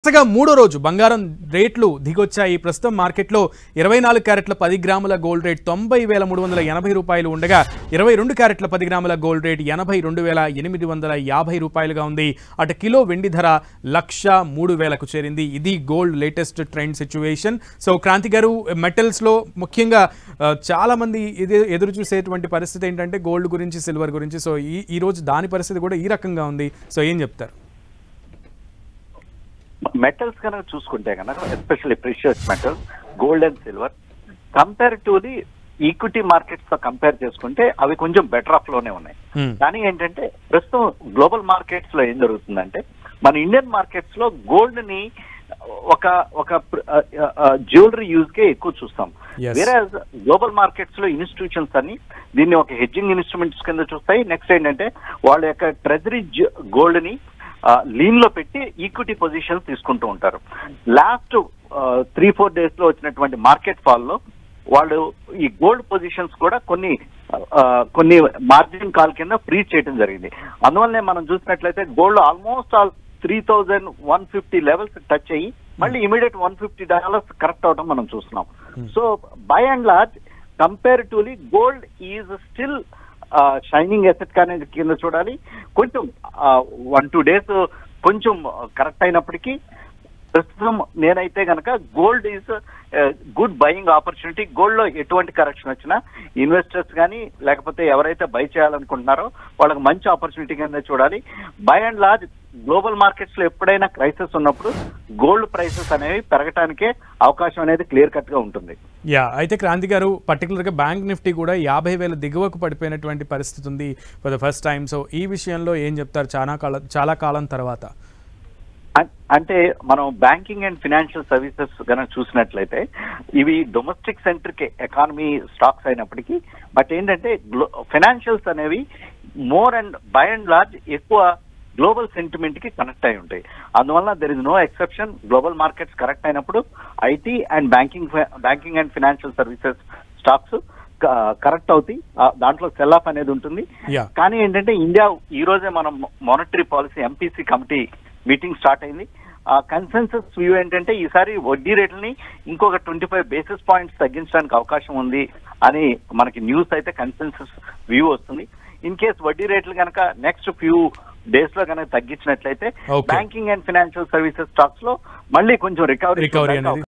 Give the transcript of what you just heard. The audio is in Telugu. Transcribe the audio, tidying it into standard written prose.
వరుసగా మూడో రోజు బంగారం రేట్లు దిగొచ్చాయి. ప్రస్తుతం మార్కెట్లో 24 క్యారెట్ల 10 గ్రాముల గోల్డ్ రేట్ 90,380 రూపాయలు ఉండగా 22 క్యారెట్ల 10 గ్రాముల గోల్డ్ రేట్ 82,850 రూపాయలుగా ఉంది. అటు కిలో వెండి ధర 1,03,000కు చేరింది. ఇది gold latest trend situation. So Kranthi గారు, మెటల్స్లో ముఖ్యంగా చాలా మంది ఎదురు చూసేటువంటి పరిస్థితి ఏంటంటే గోల్డ్ గురించి, సిల్వర్ గురించి. సో ఈ రోజు దాని పరిస్థితి కూడా ఈ రకంగా ఉంది. సో ఏం చెప్తారు? మెటల్స్ కనుక చూసుకుంటే కనుక especially precious metals, gold and silver compare to the equity markets తో కంపేర్ చేసుకుంటే అవి కొంచెం బెటర్ ఆఫ్ లోనే ఉన్నాయి. కానీ ఏంటంటే ప్రస్తుతం గ్లోబల్ మార్కెట్స్ లో ఏం జరుగుతుందంటే మన ఇండియన్ మార్కెట్స్ లో గోల్డ్ ని ఒక జ్యువెలరీ యూజ్ కే ఎక్కువ చూస్తాం. వేరే గ్లోబల్ మార్కెట్స్ లో ఇన్స్టిట్యూషన్స్ అని దీన్ని ఒక హెడ్జింగ్ ఇన్స్ట్రుమెంట్స్ కింద చూస్తాయి. నెక్స్ట్ ఏంటంటే వాళ్ళ యొక్క ట్రెజరీ గోల్డ్ ని లీన్ లో పెట్టి ఈక్విటీ పొజిషన్స్ తీసుకుంటూ ఉంటారు. లాస్ట్ 3-4 days లో వచ్చినటువంటి మార్కెట్ ఫాల్ లో వాళ్ళు ఈ గోల్డ్ పొజిషన్స్ కూడా కొన్ని మార్జిన్ కాల్ కింద ఫ్రీ చేయడం జరిగింది. అందువల్లనే మనం చూసినట్లయితే gold almost all 3,150 levels touch అయ్యి మళ్ళీ ఇమీడియట్ $150 కరెక్ట్ అవడం మనం చూస్తున్నాం. So by and large comparatively gold is still shining asset కానీ కింద చూడాలి. కొంచెం 1-2 days కొంచెం కరెక్ట్ అయినప్పటికీ ప్రస్తుతం నేనైతే కనుక gold is good buying opportunity. Gold లో ఎటువంటి కరెక్షన్ వచ్చినా ఇన్వెస్టర్స్ కానీ లేకపోతే ఎవరైతే బై చేయాలనుకుంటున్నారో వాళ్ళకి మంచి ఆపర్చునిటీ కింద చూడాలి. By and large global markets లో ఎప్పుడైనా క్రైసిస్ ఉన్నప్పుడు గోల్డ్ ప్రైసెస్ అనేవి పెరగటానికే అవకాశం అనేది క్లియర్ కట్ గా ఉంటుంది. అయితే క్రాంతి గారు, పర్టికులర్ గా బ్యాంక్ నిఫ్టీ కూడా 50,000 దిగువకు పడిపోయినటువంటి పరిస్థితి ఉంది for the first time. So ఈ విషయంలో ఏం చెప్తారు చాలా కాలం తర్వాత? అంటే మనం బ్యాంకింగ్ అండ్ ఫినాన్షియల్ సర్వీసెస్ కనుక చూసినట్లయితే ఇవి డొమెస్టిక్ సెంట్రిక్ ఎకానమీ స్టాక్స్ అయినప్పటికీ బట్ ఏంటంటే ఫైనాన్షియల్స్ అనేవి more and by and large ఎక్కువ గ్లోబల్ సెంటిమెంట్ కి కనెక్ట్ అయి ఉంటాయి. అందువల్ల there is no exception. Global markets correct అయినప్పుడు IT and banking and financial services stocks correct అవుతాయి. దాంట్లో సెల్ ఆఫ్ అనేది ఉంటుంది. కానీ ఏంటంటే ఇండియా ఈ రోజే మనం monetary policy MPC committee meeting start అయింది. కన్సెన్సస్ వ్యూ ఏంటంటే ఈసారి వడ్డీ రేట్లని ఇంకొక 25 basis points తగ్గించడానికి అవకాశం ఉంది అని మనకి న్యూస్ అయితే కన్సెన్సస్ వ్యూ వస్తుంది. ఇన్ కేస్ వడ్డీ రేట్లు కనుక నెక్స్ట్ ఫ్యూ డేస్ లో కనుక తగ్గించినట్లయితే banking and financial services stocks లో మళ్ళీ కొంచెం రికవరీ